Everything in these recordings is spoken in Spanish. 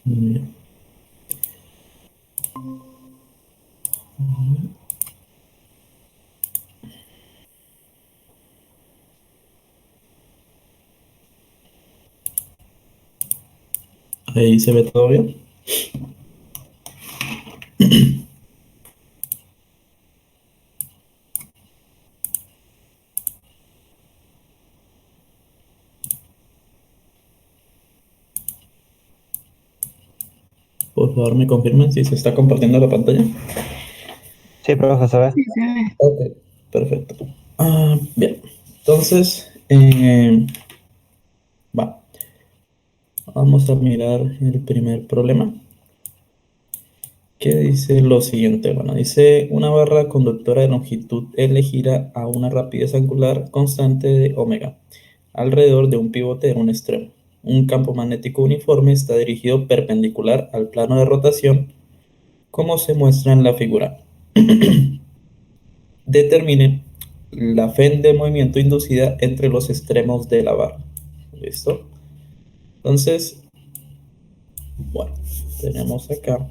Bien. Ahí se ve todo bien. Por favor, me confirmen si se está compartiendo la pantalla. Sí, profe, se ve. Sí, se ve. Ok, perfecto. Bien, entonces, va. Vamos a mirar el primer problema, que dice lo siguiente. Bueno, dice una barra conductora de longitud L gira a una rapidez angular constante de omega, alrededor de un pivote en un extremo. Un campo magnético uniforme está dirigido perpendicular al plano de rotación, como se muestra en la figura. Determine la fe de movimiento inducida entre los extremos de la barra. ¿Listo? Entonces, bueno, tenemos acá,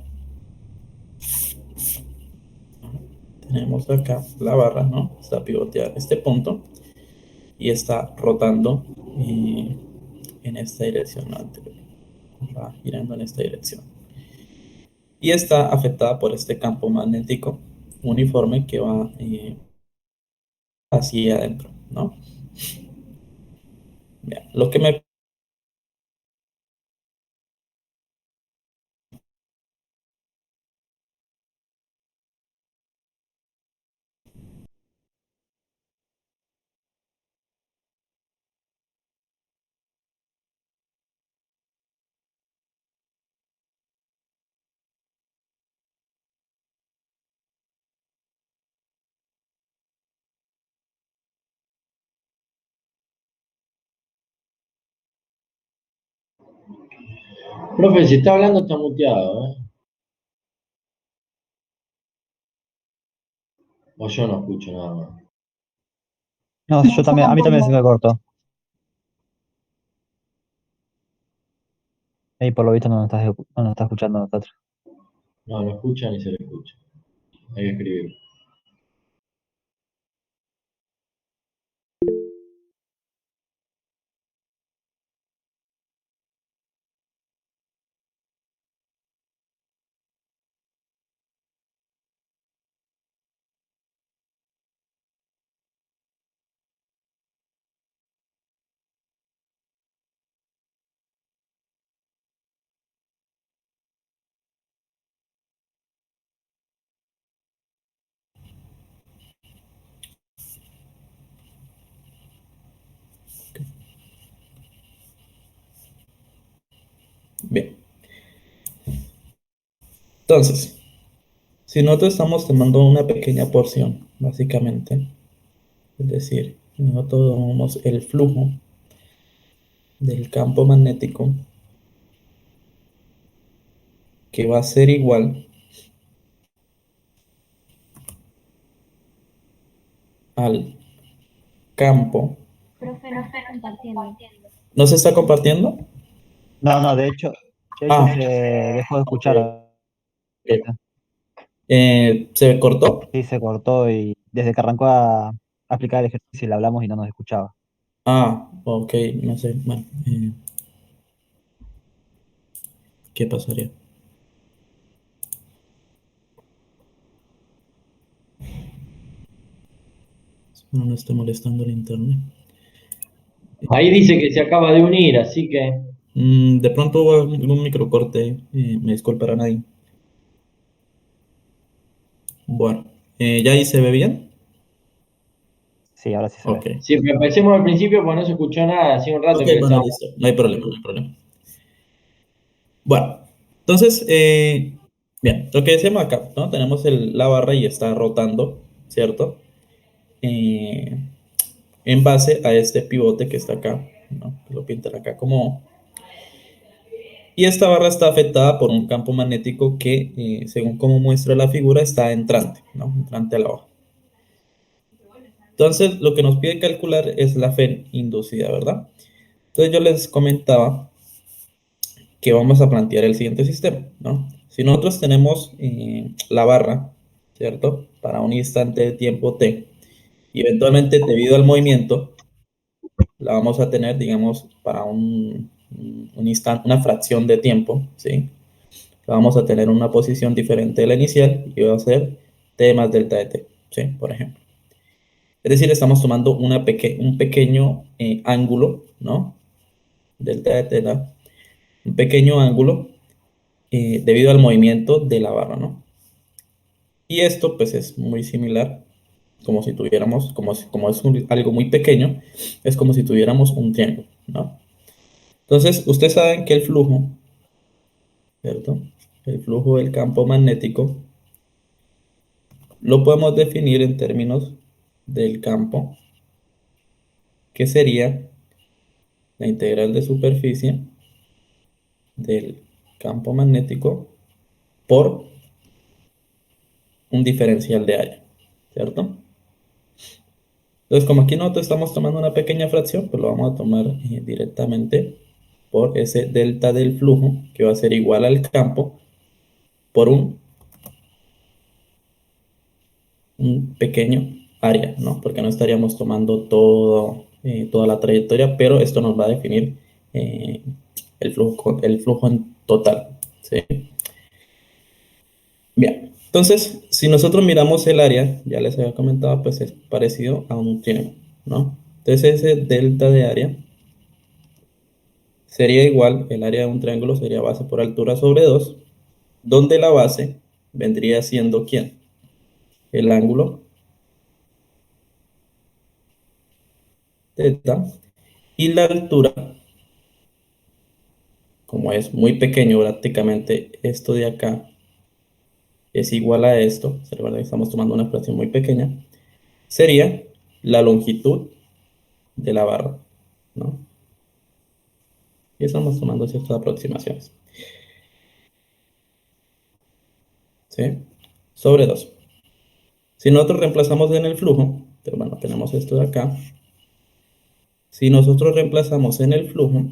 tenemos acá la barra, ¿no? Está pivoteada en este punto y está rotando en esta dirección, ¿no? Va girando en esta dirección. Y está afectada por este campo magnético uniforme que va hacia adentro, ¿no? Bien, lo que me... Profe, si está hablando está muteado, ¿eh? O yo no escucho nada más. No, No, yo yo también, a mí también se me tampoco. cortó. Y por lo visto no nos está escuchando a nosotros. No, no escucha ni se le escucha. Hay que escribir. Bien, entonces, si nosotros estamos tomando una pequeña porción, básicamente, es decir, nosotros tomamos el flujo del campo magnético que va a ser igual al campo. Profe, no está compartiendo. ¿No se está compartiendo? No, no, de hecho Ah, se dejó de ok. escuchar. ¿Se cortó? Sí, se cortó y desde que arrancó a aplicar el ejercicio le hablamos y no nos escuchaba. Ah, ok, no sé. Bueno, ¿qué pasaría? Espero no esté molestando el internet. Ahí dice que se acaba de unir, así que De pronto hubo un microcorte, me disculpará nadie. Bueno, ¿ya ahí se ve bien? Sí, ahora sí se ve. Ok. si empecemos al principio, pues no se escuchó nada, hacía un rato Ok, que le bueno, estábamos. listo. No hay problema, no hay problema. Bueno, entonces, bien, lo que decíamos acá, ¿no? Tenemos la barra y está rotando, ¿cierto? Eh, en base a este pivote que está acá, ¿no? Lo pintan acá como... Y esta barra está afectada por un campo magnético que, según como muestra la figura, está entrante, ¿no? Entrante a la hoja. Entonces, lo que nos pide calcular es la fe inducida, ¿verdad? Entonces, yo les comentaba que vamos a plantear el siguiente sistema, ¿no? Si nosotros tenemos la barra, ¿cierto? Para un instante de tiempo t, y eventualmente debido al movimiento, la vamos a tener, digamos, para un instante, una fracción de tiempo, ¿sí? La vamos a tener en una posición diferente de la inicial y va a ser t más delta de t, ¿sí? Por ejemplo. Es decir, estamos tomando un pequeño ángulo, ¿no? Delta de teta, un pequeño ángulo debido al movimiento de la barra, ¿no? Y esto pues es muy similar, como si tuviéramos, como es algo muy pequeño, es como si tuviéramos un triángulo, ¿no? Entonces, ustedes saben que el flujo, ¿cierto? El flujo del campo magnético lo podemos definir en términos del campo, que sería la integral de superficie del campo magnético por un diferencial de área, ¿cierto? Entonces, como aquí nosotros estamos tomando una pequeña fracción, pues lo vamos a tomar directamente por ese delta del flujo, que va a ser igual al campo por un pequeño área, ¿no? Porque no estaríamos tomando toda la trayectoria, pero esto nos va a definir eh, el flujo en total, ¿sí? Bien, entonces, si nosotros miramos el área, ya les había comentado, pues es parecido a un triángulo, ¿no? Entonces, ese delta de área sería igual, el área de un triángulo sería base por altura sobre 2, donde la base vendría siendo ¿quién? El ángulo θ, y la altura, como es muy pequeño prácticamente, esto de acá es igual a esto, se recuerda que estamos tomando una fracción muy pequeña, sería la longitud de la barra, ¿no? Y estamos tomando ciertas aproximaciones, ¿sí? Sobre 2. Si nosotros reemplazamos en el flujo, pero bueno, tenemos esto de acá, si nosotros reemplazamos en el flujo,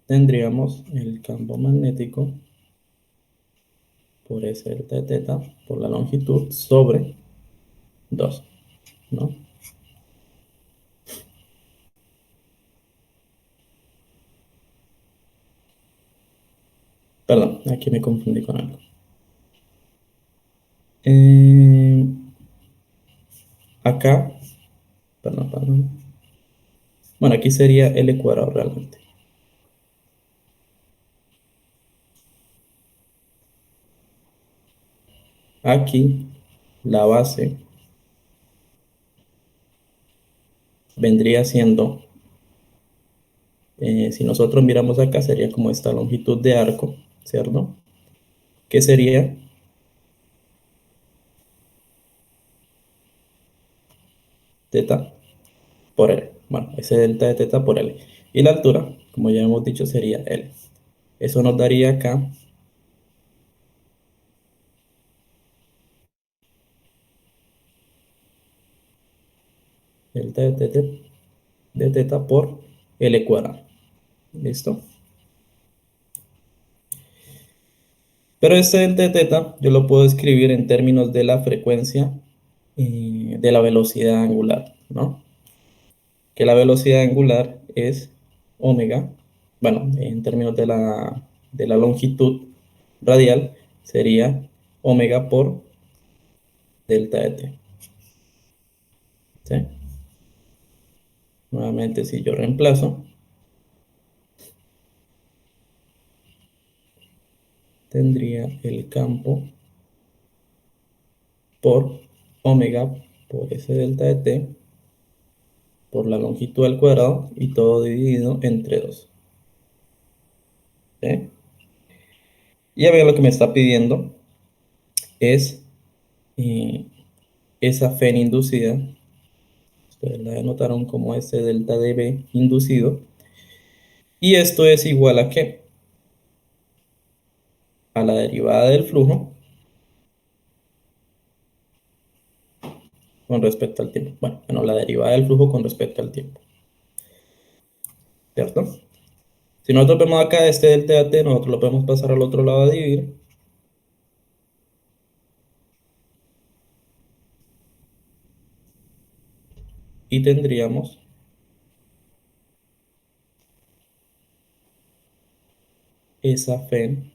tendríamos el campo magnético por S delta de teta por la longitud sobre 2, ¿no? Perdón, aquí me confundí con algo. Eh, acá, perdón. Bueno, aquí sería L cuadrado realmente. Aquí la base vendría siendo, si nosotros miramos acá, sería como esta longitud de arco, ¿cierto? Que sería teta por L. Bueno, ese delta de teta por L. Y la altura, como ya hemos dicho, sería L. Eso nos daría acá delta de teta por L cuadrado. ¿Listo? Pero este delta de teta yo lo puedo escribir en términos de la frecuencia de la velocidad angular, ¿no? Que la velocidad angular es omega, bueno, en términos de la longitud radial, sería omega por delta de t, ¿sí? Nuevamente, si yo reemplazo, tendría el campo por omega por ese delta de t por la longitud al cuadrado y todo dividido entre 2. ¿Sí? Y a ver, lo que me está pidiendo es eh, esa Fn inducida. Ustedes la denotaron como ese delta de B inducido. Y esto es igual a ¿qué? A la derivada del flujo con respecto al tiempo. Bueno, la derivada del flujo con respecto al tiempo, ¿cierto? Si nosotros vemos acá este delta t, nosotros lo podemos pasar al otro lado a dividir. Y tendríamos esa FEM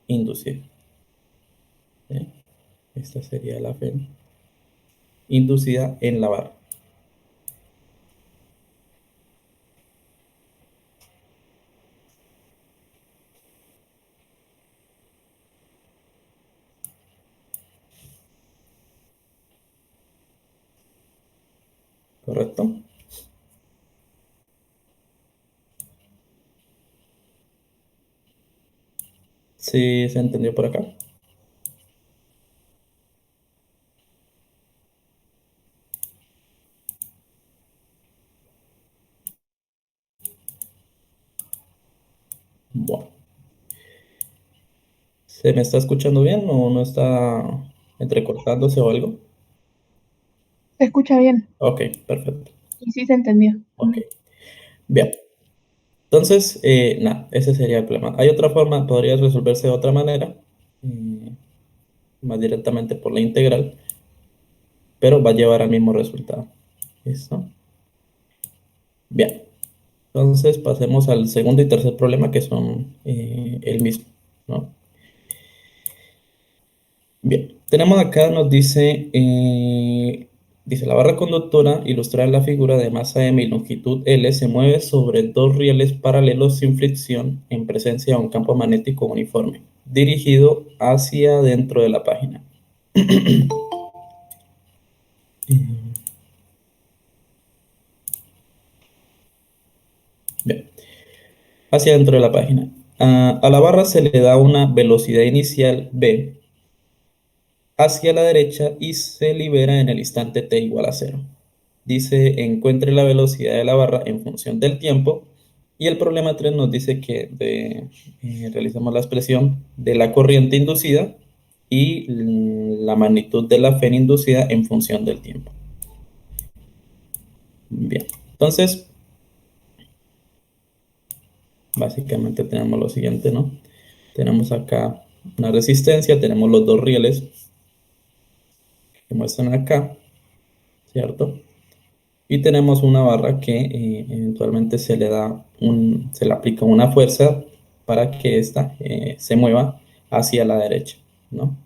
inducida. ¿Sí? Esta sería la FEM inducida en la barra. ¿Correcto? ¿Sí se entendió por acá? Bueno. ¿Se me está escuchando bien o no está entrecortándose o algo? Se escucha bien Ok, perfecto. y sí se entendió. Ok, bien. Entonces, nada, ese sería el problema. Hay otra forma, podría resolverse de otra manera, mm, más directamente por la integral, pero va a llevar al mismo resultado. ¿Listo? Bien. Entonces, pasemos al segundo y tercer problema que son el mismo, ¿no? Bien, tenemos acá, nos dice, dice la barra conductora ilustrada en la figura de masa M y longitud L se mueve sobre dos rieles paralelos sin fricción en presencia de un campo magnético uniforme, dirigido hacia dentro de la página. Bien, hacia dentro de la página. A la barra se le da una velocidad inicial v hacia la derecha y se libera en el instante t igual a 0. Dice encuentre la velocidad de la barra en función del tiempo y el problema 3 nos dice que realizamos la expresión de la corriente inducida y la magnitud de la FEN inducida en función del tiempo. Bien, entonces básicamente tenemos lo siguiente, ¿no? Tenemos acá una resistencia, tenemos los dos rieles que muestran acá, ¿cierto? Y tenemos una barra que eventualmente se le aplica una fuerza para que ésta se mueva hacia la derecha, ¿no?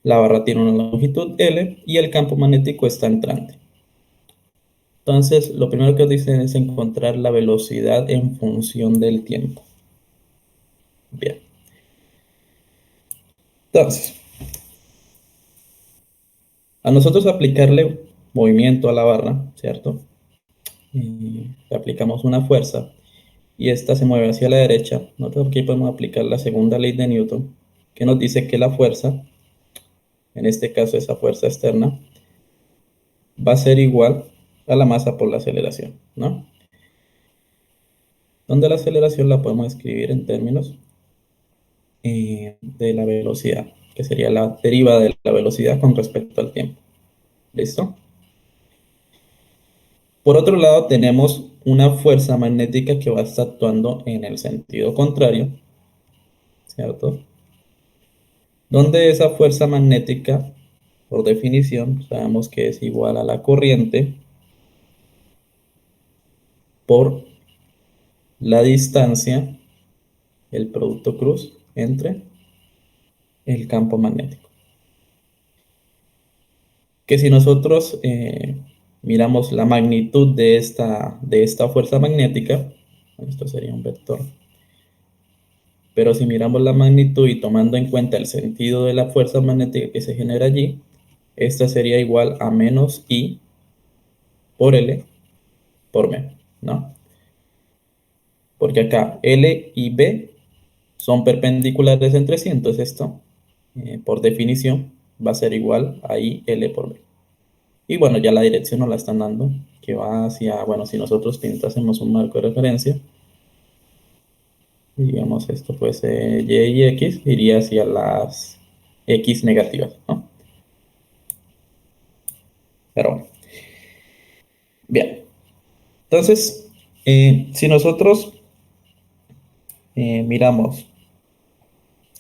La barra tiene una longitud L y el campo magnético está entrante. Entonces, lo primero que dicen es encontrar la velocidad en función del tiempo. Bien. Entonces, a nosotros aplicarle movimiento a la barra, ¿cierto? Le aplicamos una fuerza y esta se mueve hacia la derecha. Nosotros aquí podemos aplicar la segunda ley de Newton, que nos dice que la fuerza, en este caso esa fuerza externa, va a ser igual a la masa por la aceleración, ¿no? Donde la aceleración la podemos escribir en términos de la velocidad, que sería la derivada de la velocidad con respecto al tiempo. ¿Listo? Por otro lado, tenemos una fuerza magnética que va a estar actuando en el sentido contrario, ¿cierto? Donde esa fuerza magnética, por definición, sabemos que es igual a la corriente por la distancia, el producto cruz entre el campo magnético. Que si nosotros miramos la magnitud de esta fuerza magnética, esto sería un vector, pero si miramos la magnitud y tomando en cuenta el sentido de la fuerza magnética que se genera allí, esta sería igual a menos I por L por M, ¿no? Porque acá L y B son perpendiculares entre sí, entonces esto, por definición, va a ser igual a I L por B. Y bueno, ya la dirección nos la están dando, que va hacia, bueno, si nosotros pintásemos un marco de referencia, digamos esto fuese Y y X, iría hacia las X negativas, ¿no? Pero bueno, bien. Entonces, si nosotros miramos,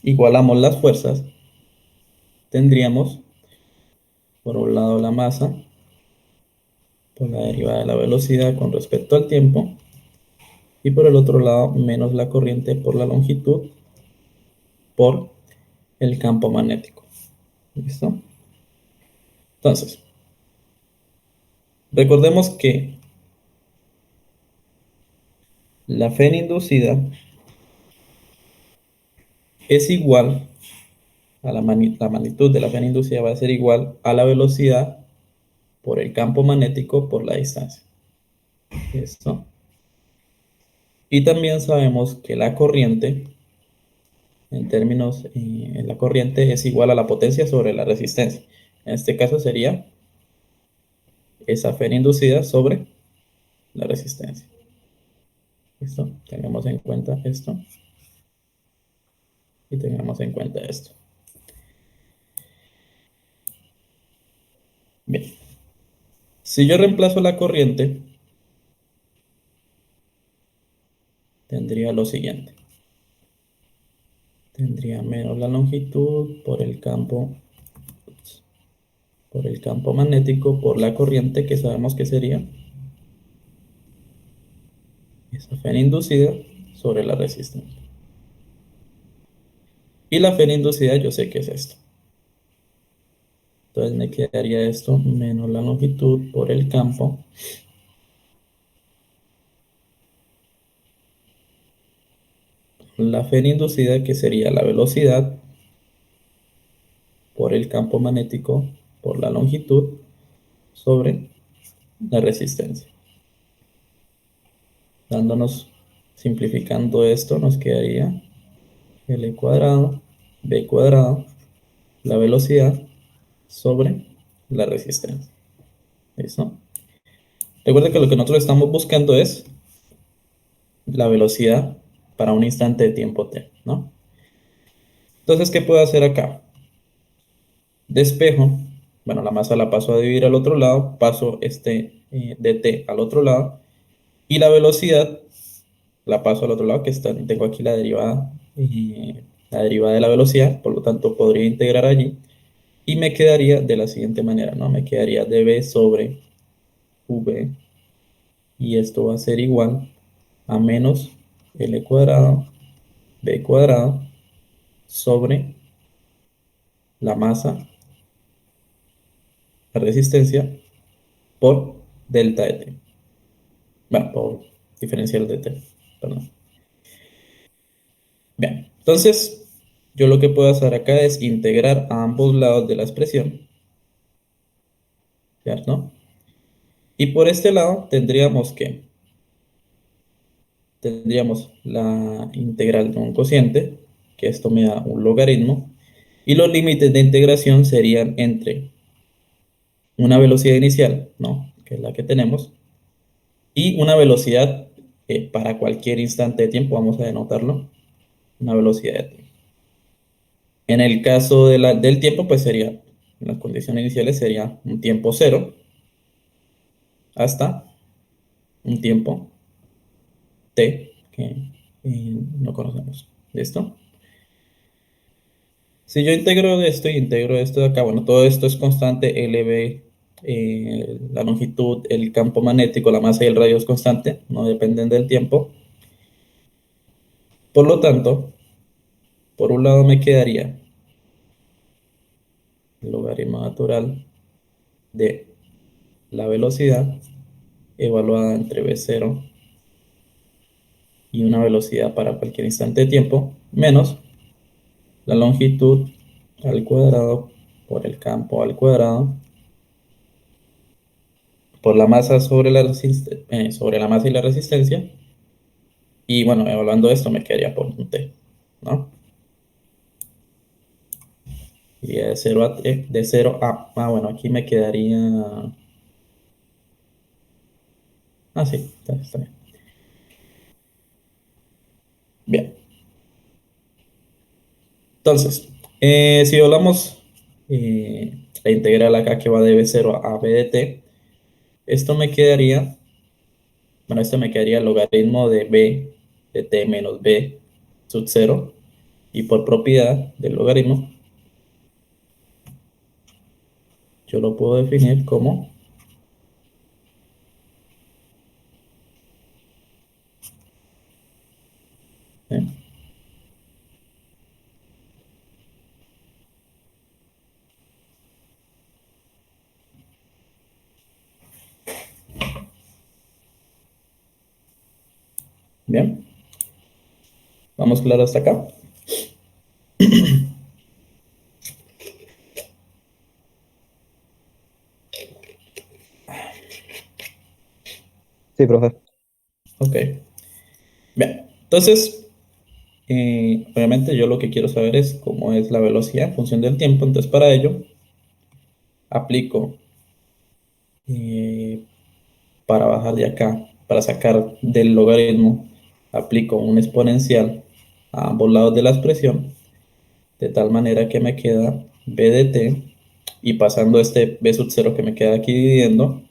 igualamos las fuerzas, tendríamos por un lado la masa por la derivada de la velocidad con respecto al tiempo y por el otro lado menos la corriente por la longitud por el campo magnético. ¿Listo? Entonces, recordemos que la Fe inducida es igual a la magnitud de la Fe inducida va a ser igual a la velocidad por el campo magnético por la distancia. ¿Listo? Y también sabemos que la corriente, en términos, la corriente es igual a la potencia sobre la resistencia. En este caso sería esa Fe inducida sobre la resistencia. ¿Listo? Tengamos en cuenta esto y tengamos en cuenta esto. Bien. Si yo reemplazo la corriente, tendría lo siguiente. Tendría menos la longitud por el campo magnético, por la corriente, que sabemos que sería esa Fe inducida sobre la resistencia. Y la Fe inducida yo sé que es esto. Entonces me quedaría esto menos la longitud por el campo la Fe inducida, que sería la velocidad por el campo magnético por la longitud sobre la resistencia. Dándonos, simplificando esto, nos quedaría L cuadrado, B cuadrado, la velocidad sobre la resistencia. ¿Listo? Recuerda que lo que nosotros estamos buscando es la velocidad para un instante de tiempo t, ¿no? Entonces, ¿qué puedo hacer acá? Despejo, bueno, la masa la paso a dividir al otro lado, paso este dt al otro lado, y la velocidad la paso al otro lado, que tengo aquí la derivada de la velocidad, por lo tanto podría integrar allí, y me quedaría de la siguiente manera, ¿no? Me quedaría dv sobre v, y esto va a ser igual a menos L cuadrado, B cuadrado, sobre la masa, la resistencia, por delta de t. Bueno, por diferencial de t, perdón. Bien, entonces yo lo que puedo hacer acá es integrar a ambos lados de la expresión, ¿cierto? Y por este lado tendríamos la integral de un cociente, que esto me da un logaritmo, y los límites de integración serían entre una velocidad inicial, ¿no? Que es la que tenemos, y una velocidad para cualquier instante de tiempo, vamos a denotarlo, una velocidad de t. En el caso del tiempo, pues sería, en las condiciones iniciales sería un tiempo cero hasta un tiempo t que no conocemos. ¿Listo? Si yo integro esto y integro esto de acá, bueno, todo esto es constante, LB, la longitud, el campo magnético, la masa y el radio es constante, no dependen del tiempo. Por lo tanto, por un lado me quedaría el logaritmo natural de la velocidad evaluada entre v0 y una velocidad para cualquier instante de tiempo, menos la longitud al cuadrado por el campo al cuadrado por la masa sobre sobre la masa y la resistencia. Y bueno, evaluando esto me quedaría por un t, ¿no? Iría de 0 a t, de 0 a... Ah, bueno, aquí me quedaría... Ah, sí, está bien. Bien. Entonces, si hablamos la integral acá que va de B0 a B de t, esto me quedaría, bueno, esto me quedaría el logaritmo de B de t menos B sub 0, y por propiedad del logaritmo, yo lo puedo definir como ¿eh? Bien, vamos claro hasta acá. Sí, profe. Ok, bien, entonces, obviamente yo lo que quiero saber es cómo es la velocidad en función del tiempo, entonces para ello aplico eh, para bajar de acá, para sacar del logaritmo, aplico un exponencial a ambos lados de la expresión, de tal manera que me queda b de t, y pasando este b sub 0 que me queda aquí dividiendo,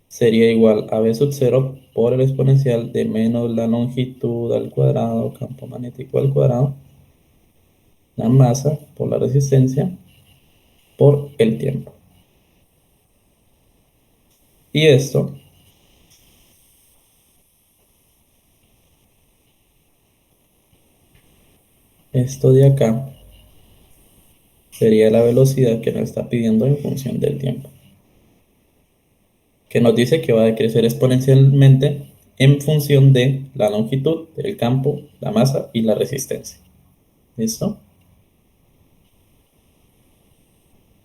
sería igual a b sub 0 por el exponencial de menos la longitud al cuadrado, campo magnético al cuadrado, la masa por la resistencia, por el tiempo. Y esto de acá, sería la velocidad que nos está pidiendo en función del tiempo, que nos dice que va a decrecer exponencialmente en función de la longitud, el campo, la masa y la resistencia. ¿Listo?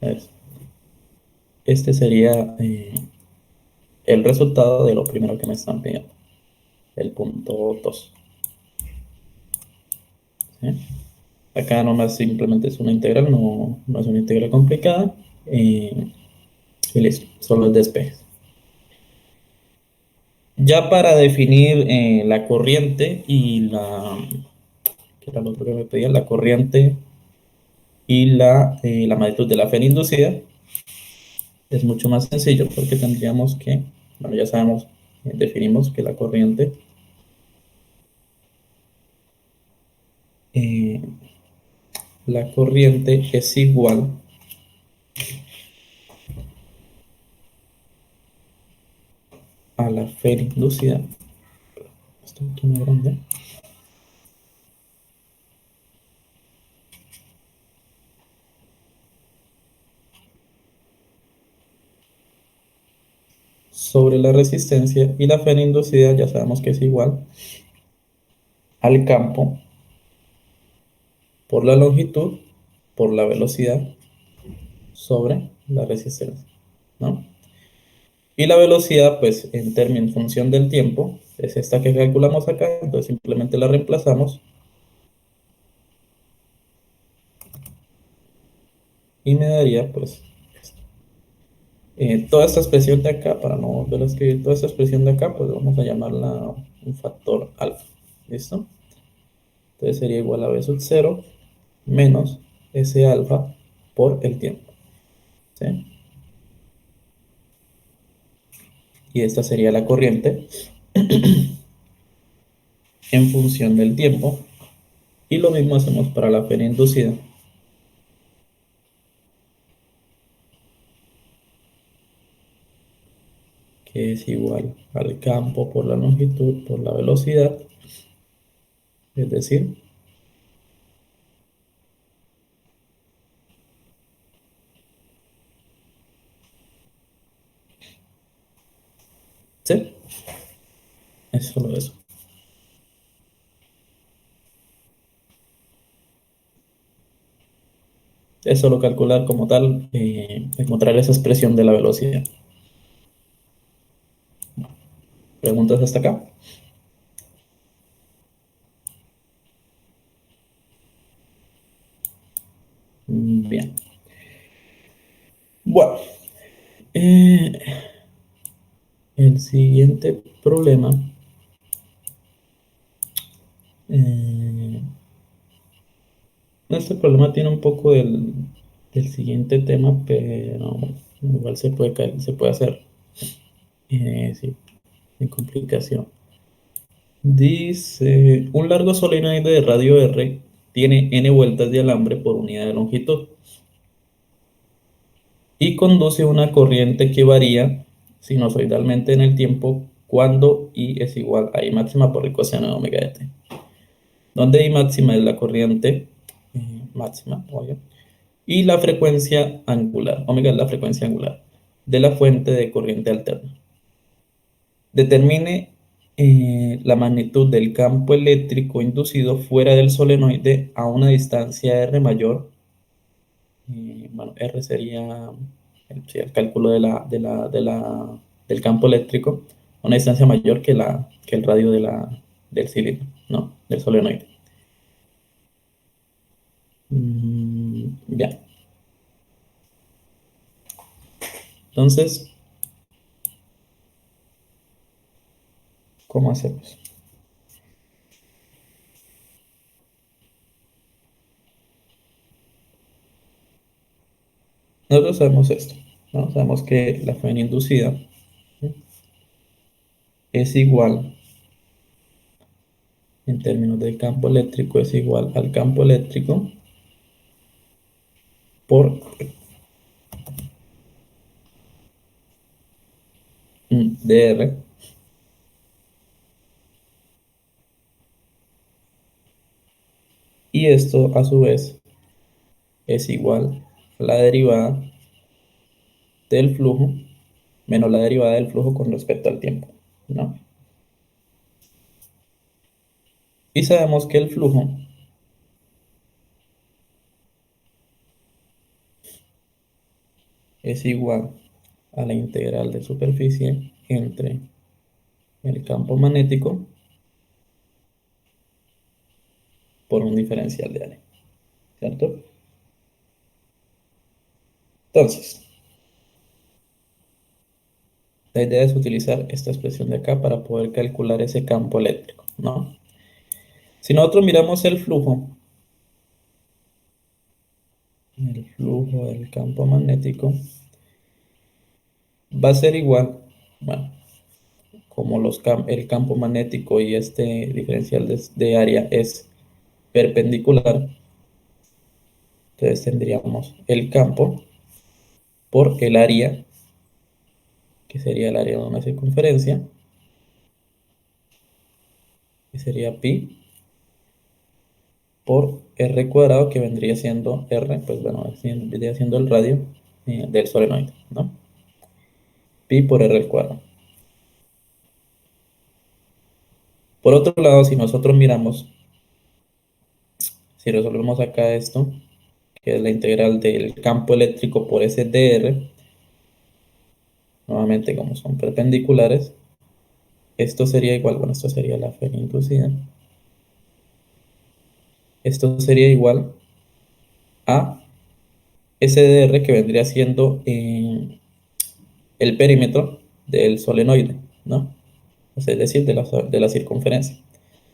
Pues, este sería el resultado de lo primero que me están pidiendo, el punto 2. ¿Sí? Acá nomás simplemente es una integral, no es una integral complicada. Y listo, solo el despeje. Ya para definir la corriente y ¿qué era lo otro que me pedían? La corriente y la magnitud de la fe inducida, es mucho más sencillo porque tendríamos que, bueno, ya sabemos, definimos que eh, la corriente es igual a la fe inducida. Esto es muy grande. Sobre la resistencia, y la fe inducida ya sabemos que es igual al campo por la longitud por la velocidad sobre la resistencia, ¿no? Y la velocidad, pues en función del tiempo, es esta que calculamos acá, entonces simplemente la reemplazamos y me daría, pues, toda esta expresión de acá, para no volver a escribir toda esta expresión de acá, pues vamos a llamarla un factor alfa, ¿listo? Entonces sería igual a b sub 0 menos S alfa por el tiempo, ¿sí? Y esta sería la corriente en función del tiempo. Y lo mismo hacemos para la pena inducida, que es igual al campo por la longitud por la velocidad, es decir, ¿sí? Es solo eso. Es solo calcular como tal, encontrar esa expresión de la velocidad. ¿Preguntas hasta acá? Bien. Bueno, eh, el siguiente problema, este problema tiene un poco del siguiente tema, pero igual se puede hacer sí, sin complicación. Dice, un largo solenoide de radio R tiene n vueltas de alambre por unidad de longitud y conduce una corriente que varía sinusoidalmente en el tiempo cuando I es igual a I máxima por el coseno de omega de t, donde I máxima es la corriente máxima, obvio, y la frecuencia angular, omega es la frecuencia angular de la fuente de corriente alterna. Determine la magnitud del campo eléctrico inducido fuera del solenoide a una distancia R mayor. Bueno, R sería sí, el cálculo del campo eléctrico a una distancia mayor que el radio del cilindro, ¿no? Del solenoide. Ya. Entonces, ¿cómo hacemos? Nosotros sabemos esto, ¿no? Sabemos que la fuente inducida, ¿sí?, es igual, en términos del campo eléctrico, es igual al campo eléctrico por dr. Y esto, a su vez, es igual a la derivada del flujo menos la derivada del flujo con respecto al tiempo, ¿no? Y sabemos que el flujo es igual a la integral de superficie entre el campo magnético por un diferencial de área, ¿cierto? Entonces, la idea es utilizar esta expresión de acá para poder calcular ese campo eléctrico, ¿no? Si nosotros miramos el flujo del campo magnético va a ser igual, bueno, como el campo magnético y este diferencial de área es perpendicular, entonces tendríamos el campo por el área, que sería el área de una circunferencia, que sería pi, por r cuadrado, que vendría siendo r, pues bueno, vendría siendo el radio del solenoide, ¿no? Pi por r al cuadrado. Por otro lado, si nosotros miramos, si resolvemos acá esto, que es la integral del campo eléctrico por ese dr, nuevamente como son perpendiculares, esto sería igual, bueno, esto sería la fe inducida, esto sería igual a SDR, que vendría siendo el perímetro del solenoide, ¿no? O sea, es decir, de la circunferencia,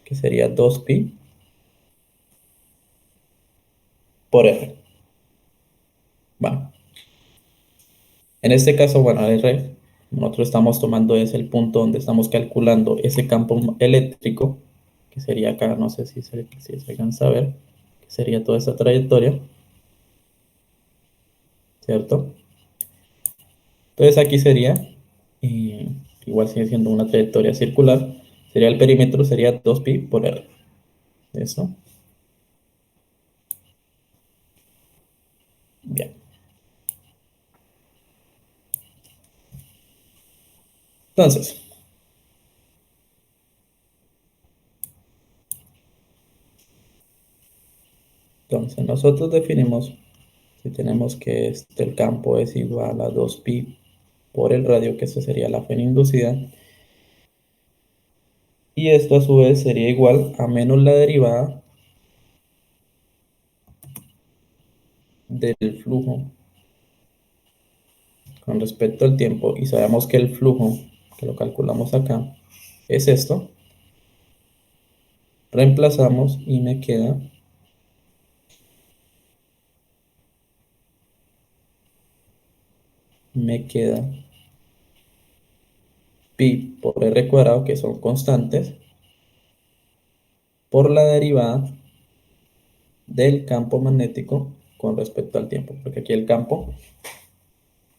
que sería 2pi por R. Bueno, en este caso, bueno, R, nosotros estamos tomando es el punto donde estamos calculando ese campo eléctrico, que sería acá, no sé si se alcanza a ver, que sería toda esta trayectoria, ¿cierto? Entonces aquí sería, igual sigue siendo una trayectoria circular, sería el perímetro, sería 2pi por R. ¿Eso? Bien. Entonces nosotros definimos, si tenemos que el campo es igual a 2pi por el radio, que eso sería la fe inducida, y esto a su vez sería igual a menos la derivada del flujo con respecto al tiempo, y sabemos que el flujo, que lo calculamos acá, es esto. Reemplazamos y me queda me queda pi por r cuadrado, que son constantes, por la derivada del campo magnético con respecto al tiempo, porque aquí el campo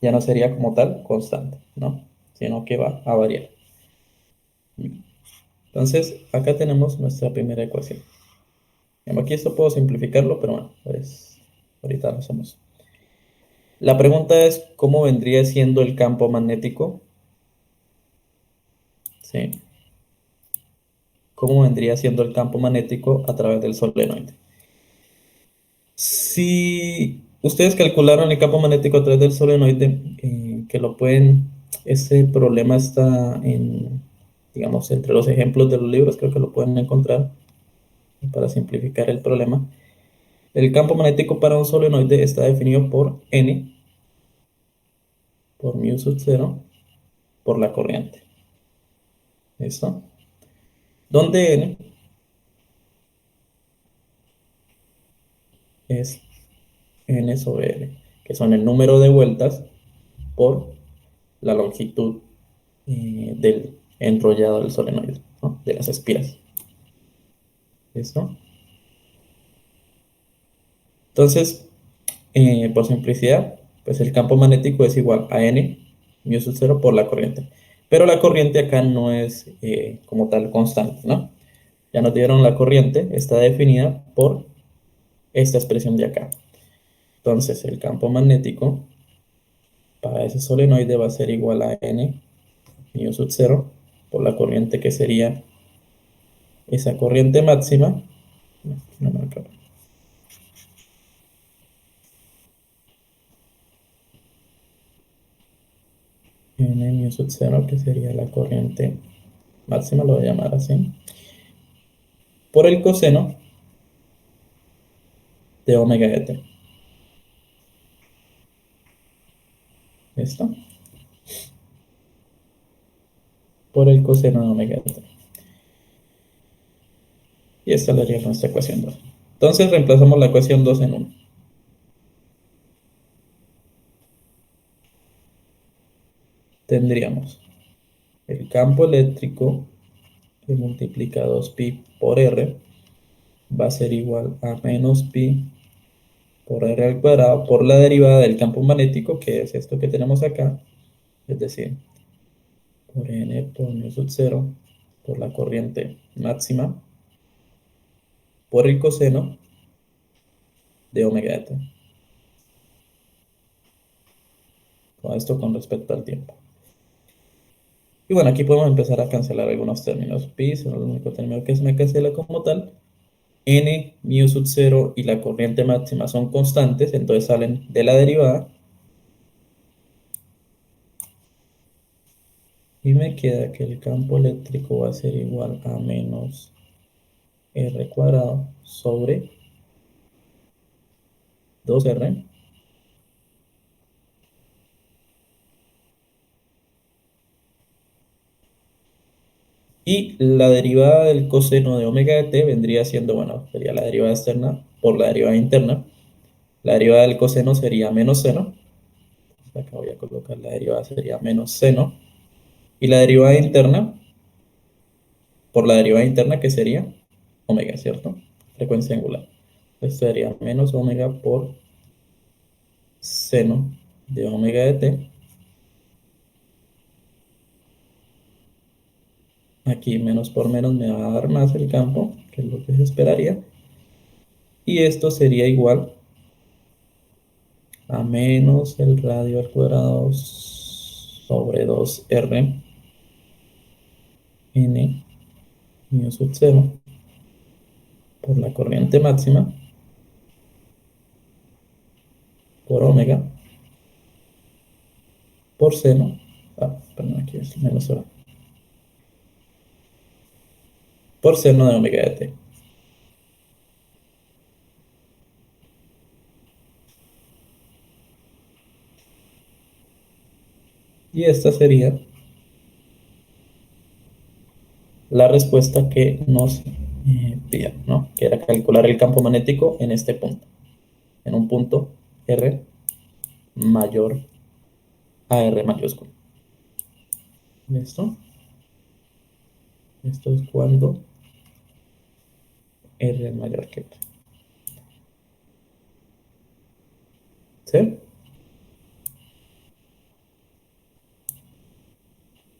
ya no sería como tal constante, ¿no? Sino que va a variar. Entonces, acá tenemos nuestra primera ecuación. Aquí esto puedo simplificarlo, pero bueno, pues ahorita lo hacemos. La pregunta es, ¿cómo vendría siendo el campo magnético? ¿Sí? ¿Cómo vendría siendo el campo magnético a través del solenoide? Si ustedes calcularon el campo magnético a través del solenoide, que lo pueden, ese problema está en, digamos, entre los ejemplos de los libros, creo que lo pueden encontrar para simplificar el problema. El campo magnético para un solenoide está definido por N, por mu sub 0, por la corriente. ¿Listo? Donde N es N sobre L, que son el número de vueltas por la longitud del enrollado del solenoide, ¿no? De las espiras. ¿Listo? Entonces, por simplicidad, pues el campo magnético es igual a N mu sub 0 por la corriente. Pero la corriente acá no es como tal constante, ¿no? Ya nos dieron la corriente, está definida por esta expresión de acá. Entonces, el campo magnético para ese solenoide va a ser igual a N mu sub 0 por la corriente que sería esa corriente máxima. No marca. N mu sub 0, que sería la corriente máxima, lo voy a llamar así, por el coseno de omega de t. ¿Listo? Por el coseno de omega de t. Y esta sería nuestra ecuación 2. Entonces reemplazamos la ecuación 2 en 1. Tendríamos el campo eléctrico que multiplica 2pi por r va a ser igual a menos pi por r al cuadrado por la derivada del campo magnético, que es esto que tenemos acá, es decir, por n por mu sub 0 por la corriente máxima por el coseno de omega de t. Todo esto con respecto al tiempo. Y bueno, aquí podemos empezar a cancelar algunos términos. Pi es el único término que se me cancela como tal. N, mu sub 0 y la corriente máxima son constantes, entonces salen de la derivada. Y me queda que el campo eléctrico va a ser igual a menos r cuadrado sobre 2r y la derivada del coseno de omega de t vendría siendo, bueno, sería la derivada externa por la derivada interna. La derivada del coseno sería menos seno. Acá voy a colocar la derivada, sería menos seno. Y la derivada interna por la derivada interna, que sería omega, ¿cierto? Frecuencia angular. Esto sería menos omega por seno de omega de t. Aquí menos por menos me va a dar más el campo, que es lo que se esperaría. Y esto sería igual a menos el radio al cuadrado sobre 2r n mu sub 0 por la corriente máxima por omega por seno. Perdón, aquí es menos 0. Por seno de omega de t. Y esta sería la respuesta que nos pidieron, ¿no? Que era calcular el campo magnético en este punto, en un punto R mayor a R mayúsculo. ¿Listo? Esto es cuando R es mayor que P. ¿Sí?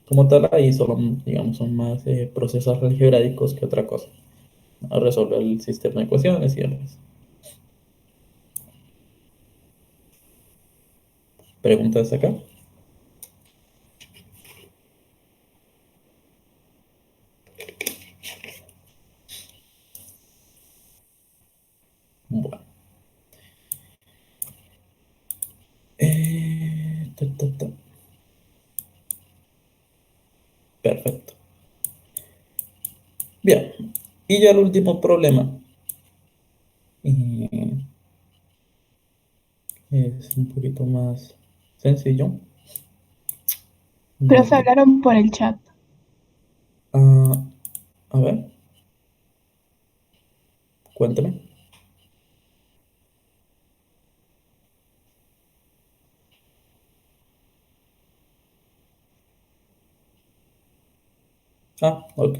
Como tal, ahí solo, digamos, son más procesos algebraicos que otra cosa. A resolver el sistema de ecuaciones y demás. ¿Preguntas acá? Bueno. Ta, ta, ta. Perfecto. Bien. Y ya el último problema eh, es un poquito más sencillo. Pero se Mm, hablaron por el chat. ah, a ver, cuéntame. Ah, ok.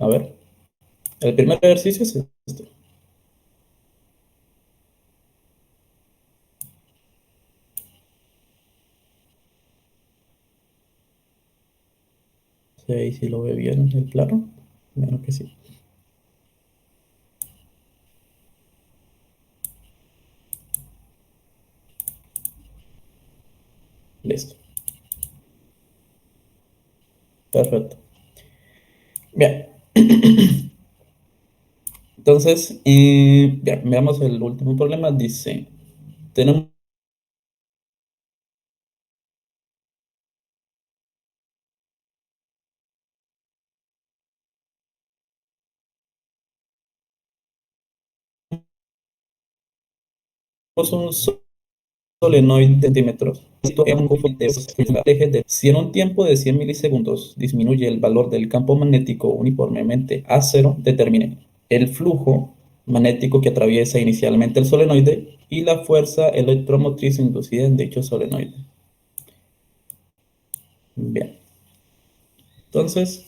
A ver, el primer ejercicio es este. 6, si lo ve bien en el plano. Bueno, que sí. Listo. Perfecto. Bien. Entonces, bien, veamos el último problema. Dice, tenemos un solenoide de centímetros. Esto es un grupo de ejes de- Si en un tiempo de 100 milisegundos disminuye el valor del campo magnético uniformemente a cero, determine el flujo magnético que atraviesa inicialmente el solenoide y la fuerza electromotriz inducida en dicho solenoide. Bien, entonces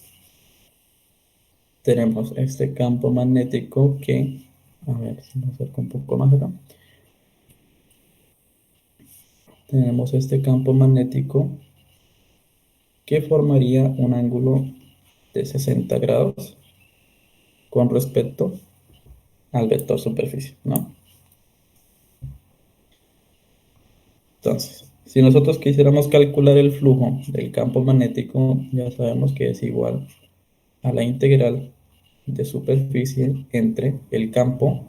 tenemos este campo magnético que, a ver si me acerco un poco más acá. Tenemos este campo magnético que formaría un ángulo de 60 grados con respecto al vector superficie, ¿no? Entonces, si nosotros quisiéramos calcular el flujo del campo magnético, ya sabemos que es igual a la integral de superficie entre el campo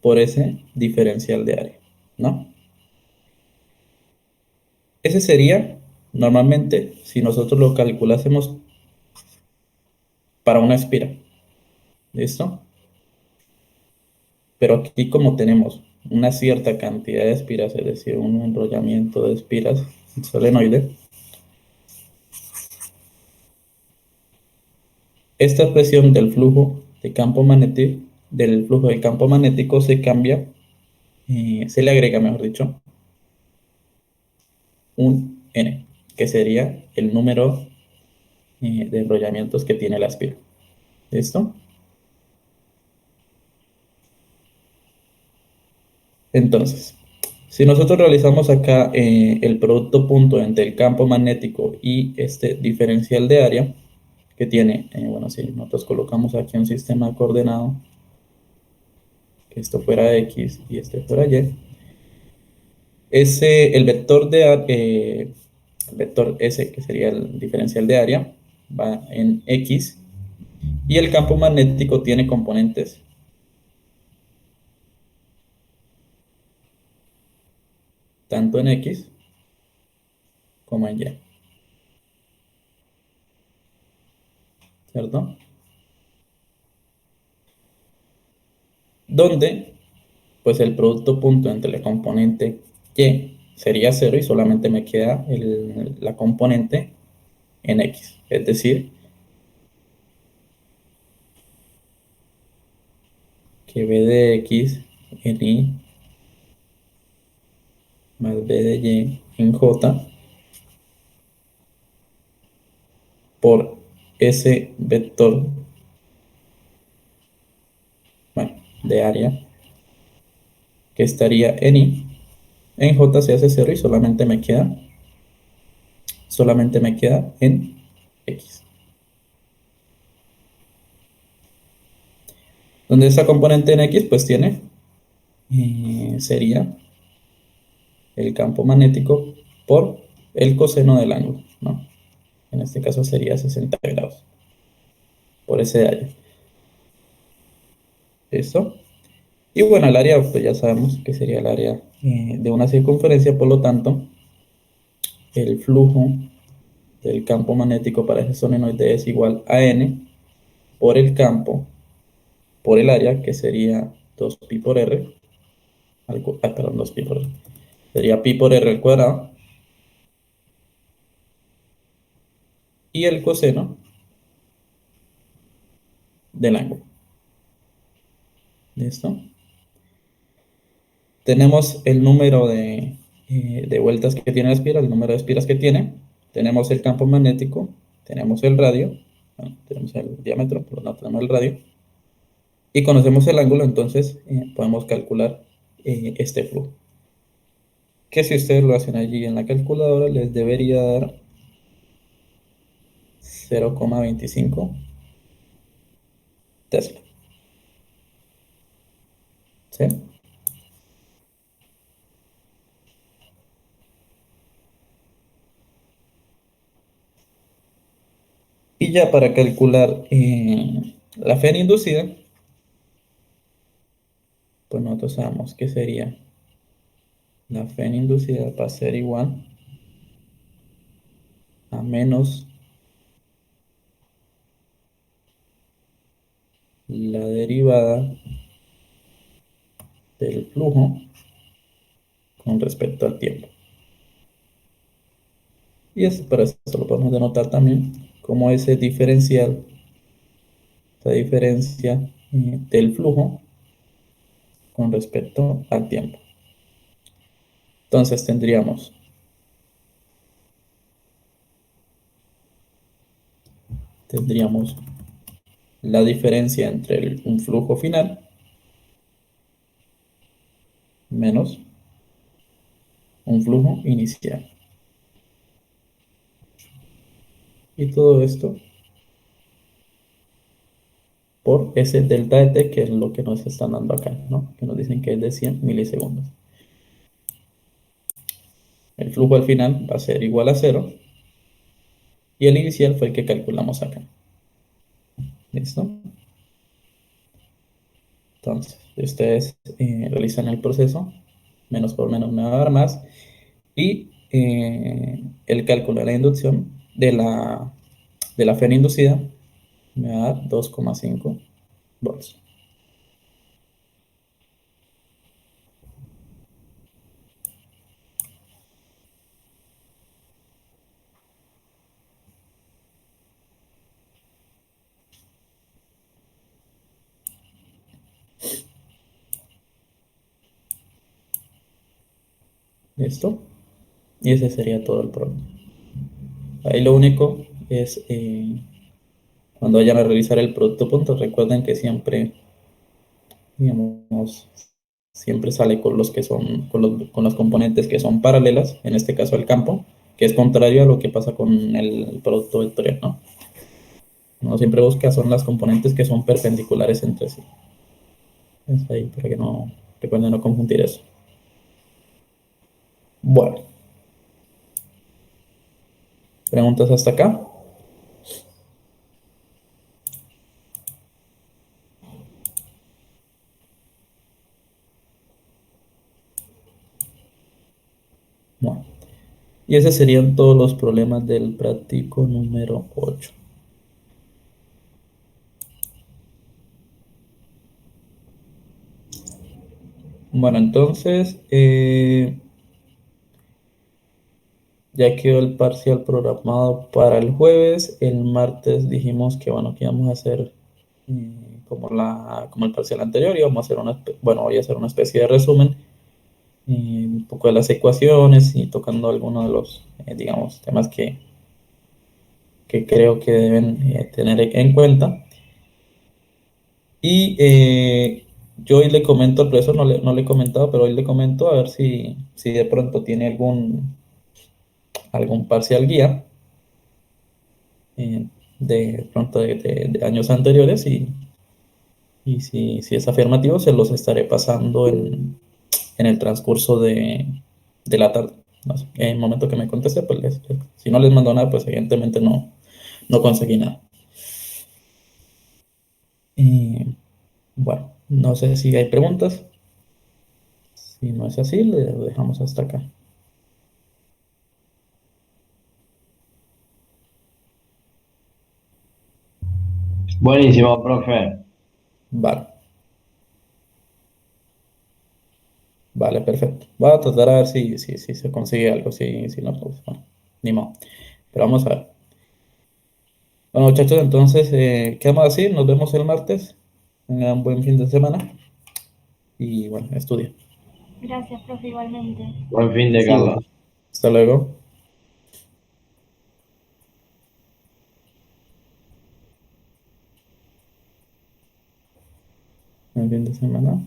por ese diferencial de área, ¿no? Ese sería, normalmente, si nosotros lo calculásemos para una espira, ¿listo? Pero aquí como tenemos una cierta cantidad de espiras, es decir, un enrollamiento de espiras solenoide, esta expresión del flujo del campo magnético se cambia, se le agrega, mejor dicho, un n, que sería el número de enrollamientos que tiene la espira. ¿Listo? Entonces, si nosotros realizamos acá el producto punto entre el campo magnético y este diferencial de área que tiene, bueno, si nosotros colocamos aquí un sistema coordenado, que esto fuera X y este fuera Y, el vector S, que sería el diferencial de área, va en X y el campo magnético tiene componentes tanto en X como en Y, ¿cierto? Donde, pues el producto punto entre el componente Y sería cero y solamente me queda la componente en X. Es decir, que V de X en Y más b de y en j por ese vector, bueno, de área que estaría en i. En j se hace 0 y solamente me queda en x. Donde esta componente en x pues tiene, sería el campo magnético por el coseno del ángulo, ¿no? En este caso sería 60 grados por ese área. ¿Listo? Y bueno, el área, pues ya sabemos que sería el área de una circunferencia, por lo tanto, el flujo del campo magnético para ese solenoide es igual a n por el campo, por el área, que sería 2pi por r, perdón, 2pi por r, sería pi por r al cuadrado, y el coseno del ángulo. ¿Listo? Tenemos el número de vueltas que tiene la espiral, el número de espiras que tiene. Tenemos el campo magnético, tenemos el radio, bueno, tenemos el diámetro, pero no tenemos el radio. Y conocemos el ángulo, entonces podemos calcular este flujo. Que si ustedes lo hacen allí en la calculadora, les debería dar 0,25 Tesla. ¿Sí? Y ya para calcular la fe inducida, pues nosotros sabemos que sería la fe inducida va a ser igual a menos la derivada del flujo con respecto al tiempo. Y esto, para eso lo podemos denotar también como ese diferencial, esa diferencia del flujo con respecto al tiempo. Entonces tendríamos la diferencia entre un flujo final menos un flujo inicial. Y todo esto por ese delta de t, que es lo que nos están dando acá, ¿no? Que nos dicen que es de 100 milisegundos. El flujo al final va a ser igual a 0 y el inicial fue el que calculamos acá. ¿Listo? Entonces, ustedes realizan el proceso, menos por menos me va a dar más, y el cálculo de la inducción, de la fe inducida, me va a dar 2,5 volts. ¿Listo? Y ese sería todo el problema. Ahí lo único es, cuando vayan a realizar el producto punto, recuerden que siempre, digamos, siempre sale con los que son, con las componentes que son paralelas, en este caso el campo, que es contrario a lo que pasa con el producto vectorial, ¿no? Uno siempre busca son las componentes que son perpendiculares entre sí. Es ahí para que no, recuerden no confundir eso. Bueno, ¿preguntas hasta acá? Bueno, y esos serían todos los problemas del práctico número 8. Bueno, entonces, ya quedó el parcial programado para el jueves. El martes dijimos que, bueno, que íbamos a hacer como el parcial anterior, íbamos a hacer voy a hacer una especie de resumen un poco de las ecuaciones y tocando algunos de los, digamos, temas que creo que deben tener en cuenta. Y yo hoy le comento al profesor, no le he comentado, pero hoy le comento a ver si de pronto tiene algún parcial guía de pronto de años anteriores y si es afirmativo, se los estaré pasando en el transcurso de la tarde. No sé, en el momento que me conteste, pues si no les mando nada, pues evidentemente no conseguí nada. Y bueno, no sé si hay preguntas. Si no es así, le dejamos hasta acá. Buenísimo, profe. Vale, vale, perfecto. Voy a tratar a ver si se consigue algo. Si no, pues bueno, ni modo. Pero vamos a ver. Bueno, muchachos, entonces, ¿qué vamos a decir? Nos vemos el martes. Tengan un buen fin de semana. Y bueno, estudien. Gracias, profe, igualmente. Buen fin de Sí, Carla. Hasta luego. Buen fin de semana.